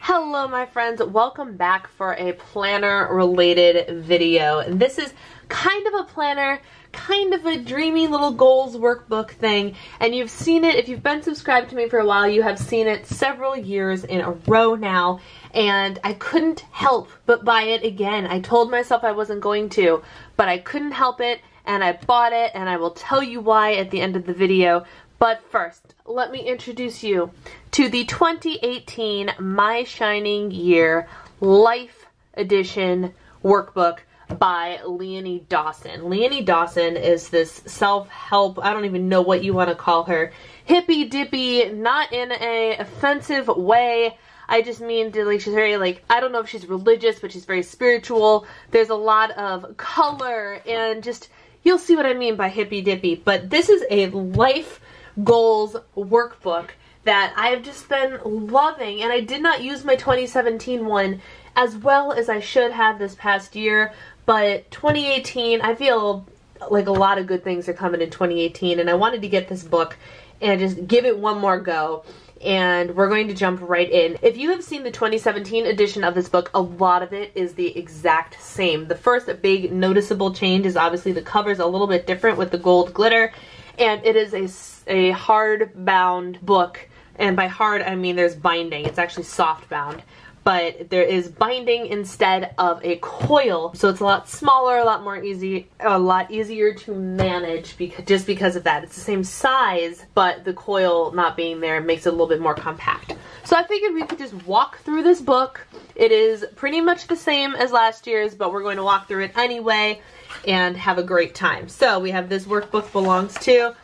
Hello my friends, welcome back for a planner related video. And this is kind of a planner, kind of a dreamy little goals workbook thing, and you've seen it, if you've been subscribed to me for a while, you have seen it several years in a row now, and I couldn't help but buy it again. I told myself I wasn't going to, but I couldn't help it, and I bought it, and I will tell you why at the end of the video. But first, let me introduce you to the 2018 My Shining Year Life Edition workbook by Leonie Dawson. Leonie Dawson is this self-help, I don't even know what you want to call her, hippy-dippy, not in a offensive way. I just mean, she's very, I don't know if she's religious, but she's very spiritual. There's a lot of color and just, you'll see what I mean by hippy-dippy. But this is a life goals workbook that I've just been loving, and I did not use my 2017 one as well as I should have this past year, but 2018, I feel like a lot of good things are coming in 2018, and I wanted to get this book and just give it one more go, and we're going to jump right in. If you have seen the 2017 edition of this book, a lot of it is the exact same. The first big noticeable change is obviously the cover's a little bit different with the gold glitter, and it is a hard-bound book, and by hard I mean there's binding. It's actually soft-bound, but there is binding instead of a coil, so it's a lot smaller, a lot easier to manage just because of that. It's the same size, but the coil not being there makes it a little bit more compact. So I figured we could just walk through this book. It is pretty much the same as last year's, but we're going to walk through it anyway and have a great time. So we have this workbook belongs to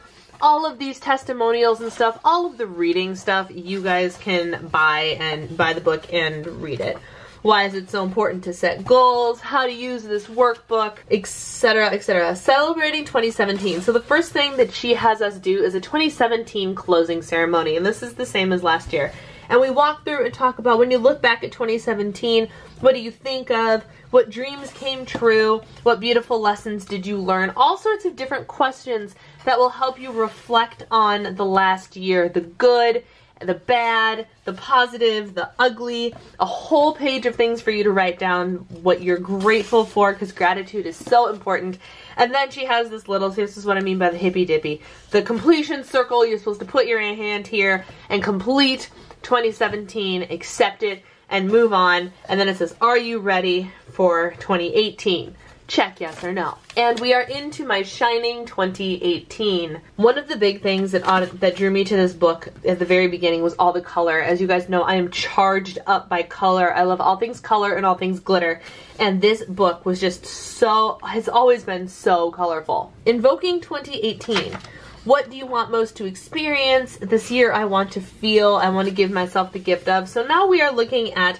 all of these testimonials and stuff, all of the reading stuff you guys can buy the book and read it. Why is it so important to set goals, how to use this workbook, etc., etc. Celebrating 2017. So the first thing that she has us do is a 2017 closing ceremony, and this is the same as last year. And we walk through and talk about, when you look back at 2017, what do you think of? What dreams came true? What beautiful lessons did you learn? All sorts of different questions that will help you reflect on the last year. The good, the bad, the positive, the ugly. A whole page of things for you to write down what you're grateful for, because gratitude is so important. And then she has this little, this is what I mean by the hippy-dippy. The completion circle, you're supposed to put your hand here and complete 2017, accept it, and move on. And then it says, are you ready for 2018? Check yes or no. And we are into My Shining 2018. One of the big things that drew me to this book at the very beginning was all the color. As you guys know, I am charged up by color. I love all things color and all things glitter. And this book was just has always been so colorful. Invoking 2018. What do you want most to experience? This year I want to feel, I want to give myself the gift of. So now we are looking at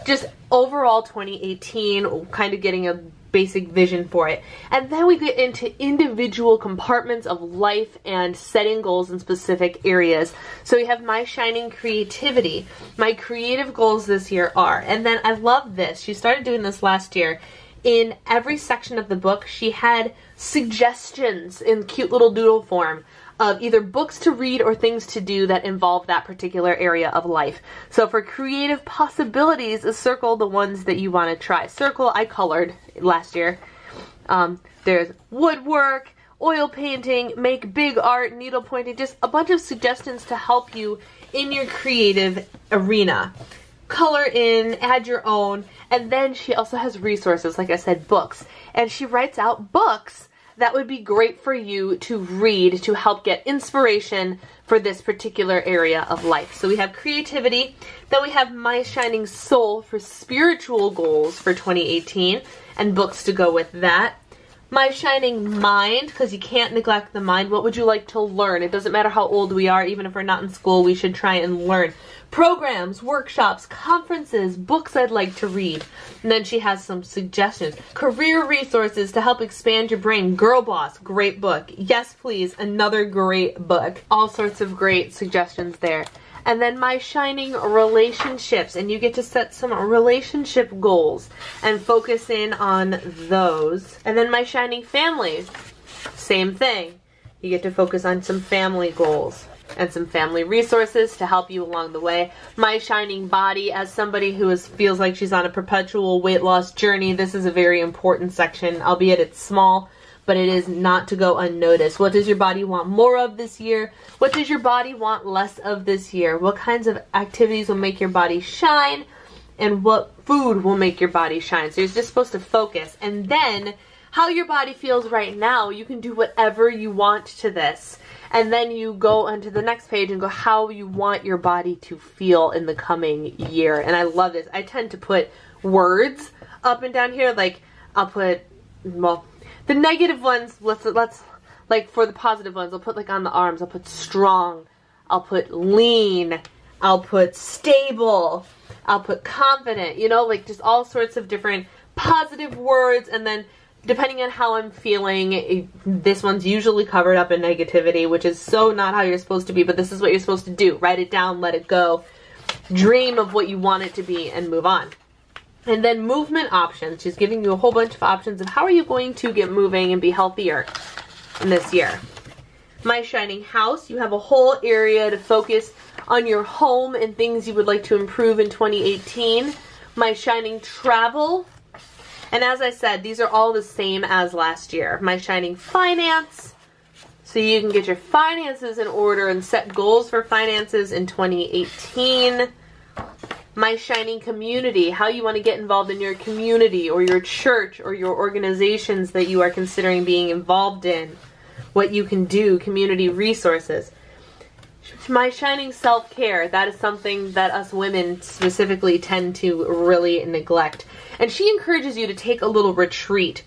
just overall 2018, kind of getting a basic vision for it. And then we get into individual compartments of life and setting goals in specific areas. So we have My Shining Creativity. My creative goals this year are, and then I love this. She started doing this last year. In every section of the book, she had suggestions in cute little doodle form of either books to read or things to do that involve that particular area of life. So for creative possibilities, circle the ones that you want to try. Circle, I colored last year. There's woodwork, oil painting, make big art, needle pointing, just a bunch of suggestions to help you in your creative arena. Color in, add your own, and then she also has resources, like I said, books. And she writes out books that would be great for you to read to help get inspiration for this particular area of life. So we have creativity, then we have My Shining Soul for spiritual goals for 2018, and books to go with that. My Shining Mind, because you can't neglect the mind. What would you like to learn? It doesn't matter how old we are, even if we're not in school, we should try and learn. Programs, workshops, conferences, books I'd like to read. And then she has some suggestions. Career resources to help expand your brain. Girl Boss, great book. Yes Please, another great book. All sorts of great suggestions there. And then My Shining Relationships, and you get to set some relationship goals and focus in on those. And then My Shining Families, same thing. You get to focus on some family goals. and some family resources to help you along the way. My shining body, as somebody who feels like she's on a perpetual weight loss journey, this is a very important section, albeit it's small, but it is not to go unnoticed. What does your body want more of this year? What does your body want less of this year? What kinds of activities will make your body shine? And what food will make your body shine? So you're just supposed to focus. And then, how your body feels right now, you can do whatever you want to this. And then you go onto the next page and go how you want your body to feel in the coming year. And I love this. I tend to put words up and down here. Like, I'll put, well, the negative ones, let's like for the positive ones, I'll put like on the arms, I'll put strong, I'll put lean, I'll put stable, I'll put confident, you know, like just all sorts of different positive words. And then depending on how I'm feeling, this one's usually covered up in negativity, which is so not how you're supposed to be, but this is what you're supposed to do. Write it down, let it go, dream of what you want it to be, and move on. And then movement options. She's giving you a whole bunch of options of how are you going to get moving and be healthier in this year. My shining house, you have a whole area to focus on your home and things you would like to improve in 2018. My shining travel, and as I said, these are all the same as last year. My shining finance, so you can get your finances in order and set goals for finances in 2018. My shining community, how you want to get involved in your community or your church or your organizations that you are considering being involved in. What you can do, community resources. My shining self-care, that is something that us women specifically tend to really neglect. And she encourages you to take a little retreat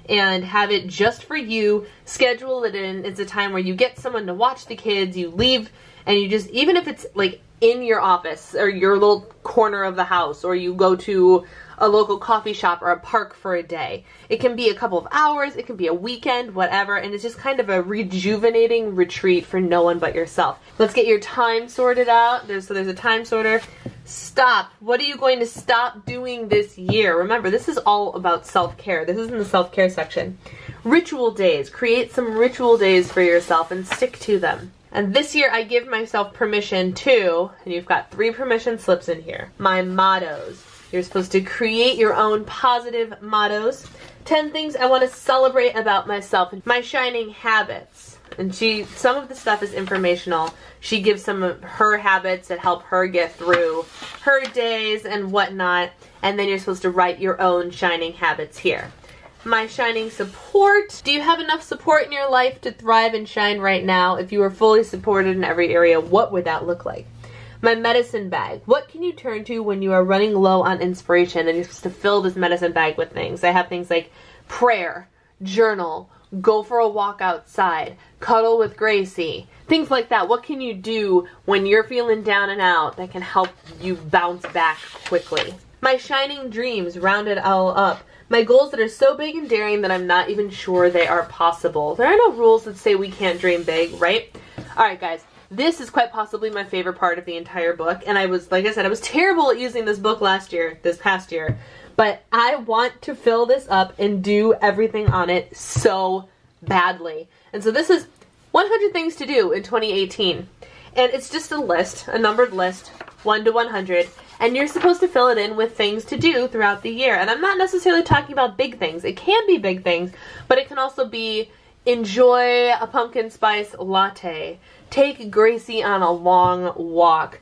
and have it just for you. Schedule it in. It's a time where you get someone to watch the kids, you leave, and you just, even if it's like in your office or your little corner of the house, or you go to a local coffee shop or a park for a day. It can be a couple of hours, it can be a weekend, whatever, and it's just kind of a rejuvenating retreat for no one but yourself. Let's get your time sorted out. There's a time sorter. Stop. What are you going to stop doing this year? Remember, this is all about self-care. This is in the self-care section. Ritual days. Create some ritual days for yourself and stick to them. And this year I give myself permission to, and you've got 3 permission slips in here, my mottos. You're supposed to create your own positive mottos. 10 things I want to celebrate about myself. My shining habits. And some of the stuff is informational. She gives some of her habits that help her get through her days and whatnot. And then you're supposed to write your own shining habits here. My shining support. Do you have enough support in your life to thrive and shine right now? If you were fully supported in every area, what would that look like? My medicine bag. What can you turn to when you are running low on inspiration and you're supposed to fill this medicine bag with things? I have things like prayer, journal, go for a walk outside, cuddle with Gracie, things like that. What can you do when you're feeling down and out that can help you bounce back quickly? My shining dreams. Round it all up. My goals that are so big and daring that I'm not even sure they are possible. There are no rules that say we can't dream big, right? Alright guys, this is quite possibly my favorite part of the entire book. And I was, like I said, I was terrible at using this book this past year. But I want to fill this up and do everything on it so badly. And so this is 100 things to do in 2018. And it's just a list, a numbered list, 1 to 100. And you're supposed to fill it in with things to do throughout the year. And I'm not necessarily talking about big things. It can be big things, but it can also be enjoy a pumpkin spice latte, take Gracie on a long walk,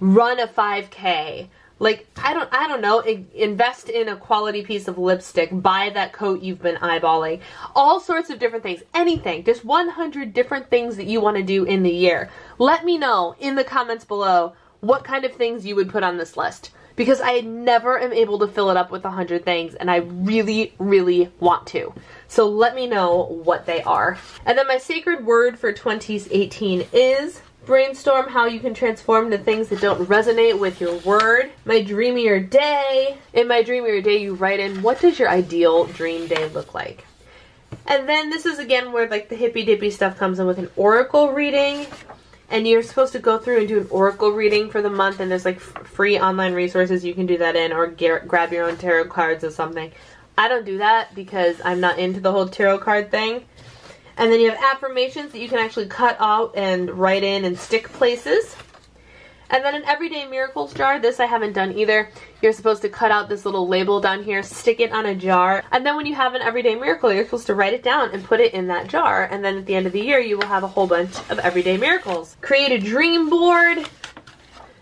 run a 5K. Like, I don't know, invest in a quality piece of lipstick, buy that coat you've been eyeballing. All sorts of different things, anything, just 100 different things that you want to do in the year. Let me know in the comments below what kind of things you would put on this list. Because I never am able to fill it up with 100 things, and I really, really want to. So let me know what they are. And then my sacred word for 2018 is brainstorm how you can transform the things that don't resonate with your word. My dreamier day. In my dreamier day, you write in, what does your ideal dream day look like? And then this is again where like the hippy dippy stuff comes in with an oracle reading. And you're supposed to go through and do an oracle reading for the month, and there's like free online resources you can do that in, or grab your own tarot cards or something. I don't do that because I'm not into the whole tarot card thing. And then you have affirmations that you can actually cut out and write in and stick places. And then an Everyday Miracles jar. This I haven't done either. You're supposed to cut out this little label down here, stick it on a jar, and then when you have an Everyday Miracle, you're supposed to write it down and put it in that jar, and then at the end of the year, you will have a whole bunch of Everyday Miracles. Create a dream board,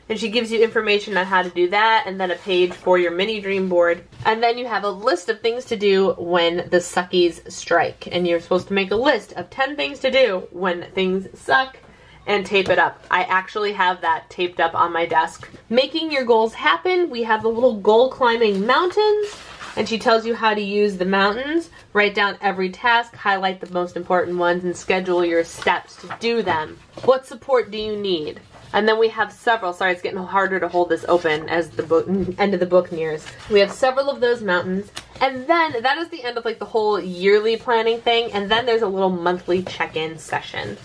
and she gives you information on how to do that, and then a page for your mini dream board. And then you have a list of things to do when the suckies strike, and you're supposed to make a list of 10 things to do when things suck, and tape it up. I actually have that taped up on my desk. Making your goals happen, we have the little goal climbing mountains, and she tells you how to use the mountains. Write down every task, highlight the most important ones, and schedule your steps to do them. What support do you need? And then we have several, sorry it's getting harder to hold this open as the book, end of the book nears. We have several of those mountains, and then that is the end of like the whole yearly planning thing, and then there's a little monthly check-in session,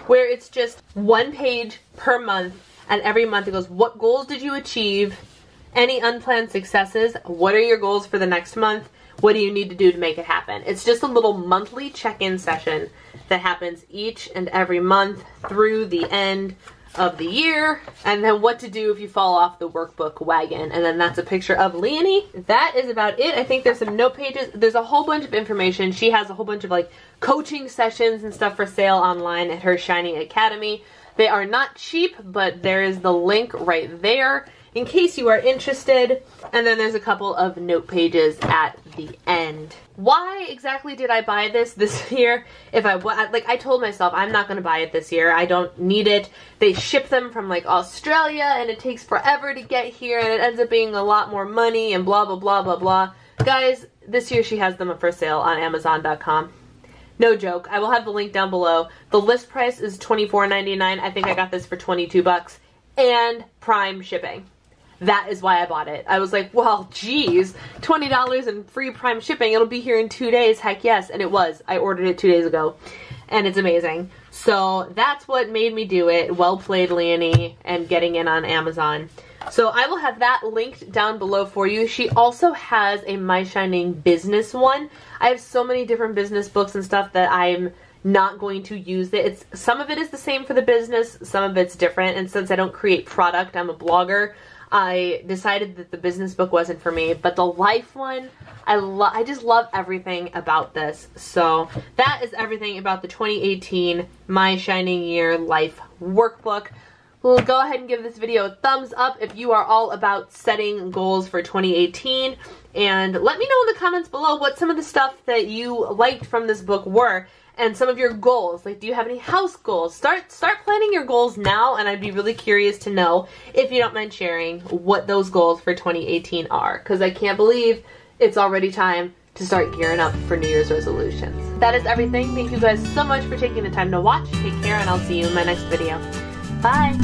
where it's just 1 page per month, and every month it goes, what goals did you achieve? Any unplanned successes? What are your goals for the next month? What do you need to do to make it happen? It's just a little monthly check-in session that happens each and every month through the end of the year, and then what to do if you fall off the workbook wagon. And then that's a picture of Leonie. That is about it. I think there's some note pages. There's a whole bunch of information. She has a whole bunch of like coaching sessions and stuff for sale online at her Shining Academy. They are not cheap, but there is the link right there in case you are interested. And then there's a couple of note pages at the end. Why exactly did I buy this year? I told myself I'm not going to buy it this year. I don't need it. They ship them from like Australia and it takes forever to get here and it ends up being a lot more money and blah blah blah blah blah. Guys, this year she has them for sale on Amazon.com. No joke. I will have the link down below. The list price is $24.99. I think I got this for 22 bucks and Prime shipping. That is why I bought it. I was like, well, geez, $20 and free Prime shipping. It'll be here in 2 days. Heck yes. And it was. I ordered it 2 days ago. And it's amazing. So that's what made me do it. Well played, Leonie, and getting in on Amazon. So I will have that linked down below for you. She also has a My Shining business one. I have so many different business books and stuff that I'm not going to use it. Some of it is the same for the business. Some of it's different. And since I don't create product, I'm a blogger, I decided that the business book wasn't for me, but the life one, I just love everything about this. So that is everything about the 2018 My Shining Year Life Workbook. Well, go ahead and give this video a thumbs up if you are all about setting goals for 2018, and let me know in the comments below what some of the stuff that you liked from this book were. And some of your goals, like do you have any house goals? Start planning your goals now, and I'd be really curious to know, if you don't mind sharing, what those goals for 2018 are, because I can't believe it's already time to start gearing up for New Year's resolutions. That is everything. Thank you guys so much for taking the time to watch. Take care, and I'll see you in my next video. Bye!